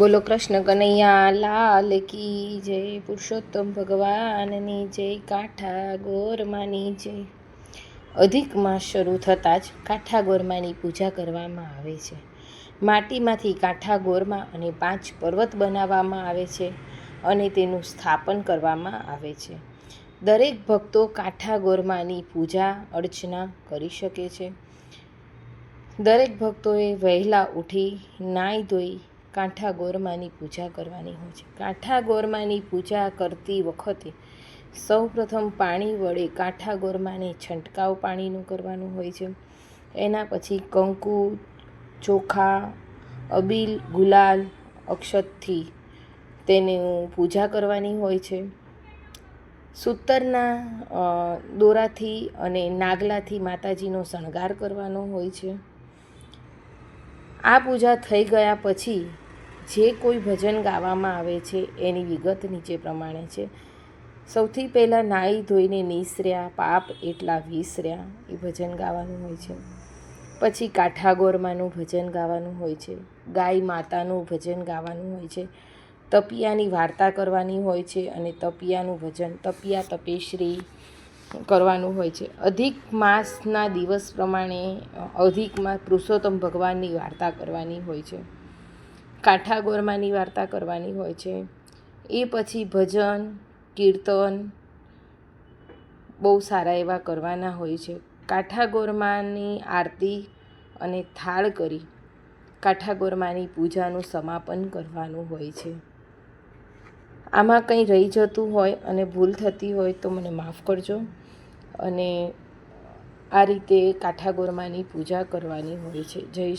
બોલો કૃષ્ણ કનૈયા લાલ કી જય, પુરુષોત્તમ ભગવાનની જય, કાંઠા ગોરમાની જય। અધિક માસ શરૂ થતાં જ કાંઠા ગોરમાની પૂજા કરવામાં આવે છે। માટીમાંથી કાંઠા ગોરમા અને 5 પર્વત બનાવવામાં આવે છે અને તેનું સ્થાપન કરવામાં આવે છે। દરેક ભક્તો કાંઠા ગોરમાની પૂજા અર્ચના કરી શકે છે। દરેક ભક્તોએ વહેલા ઉઠી નાહી ધોઈ કાંઠા ગોરમાની પૂજા કરવાની હોય છે। કાંઠા ગોરમાની પૂજા કરતી વખતે સૌપ્રથમ પાણી વડે કાંઠા ગોરમાને છંટકાવ પાણીનું કરવાનું હોય છે। એના પછી કંકુ, ચોખા, અબીલ, ગુલાલ, અક્ષતથી તેની પૂજા કરવાની હોય છે। સૂતરના દોરાથી અને નાગલાથી માતાજીનો શણગાર કરવાનો હોય છે। આ પૂજા થઈ ગયા પછી જે કોઈ ભજન ગાવામાં આવે છે એની વિગત નીચે પ્રમાણે છે। સૌથી પહેલાં નાહી ધોઈને નિસર્યા પાપ એટલા વિસર્યા એ ભજન ગાવાનું હોય છે। પછી કાંઠા ગોરમાનું ભજન ગાવાનું હોય છે। ગાય માતાનું ભજન ગાવાનું હોય છે। તપિયાની વાર્તા કરવાની હોય છે અને તપિયાનું ભજન તપિયા તપેશ્રી કરવાનું હોય છે। અધિક માસના દિવસ પ્રમાણે અધિક માસ પુરુષોત્તમ ભગવાનની વાર્તા કરવાની હોય છે। કાંઠા ગોરમાની વાર્તા કરવાની હોય છે। એ પછી ભજન કીર્તન બહુ સારા એવા કરવાના હોય છે। કાંઠા ગોરમાની આરતી અને થાળ કરી કાંઠા ગોરમાની પૂજાનું સમાપન કરવાનું હોય છે। આમાં કંઈ રહી જતું હોય અને ભૂલ થતી હોય તો મને માફ કરજો। અને આ રીતે કાંઠા ગોરમાની પૂજા કરવાની હોય છે। જય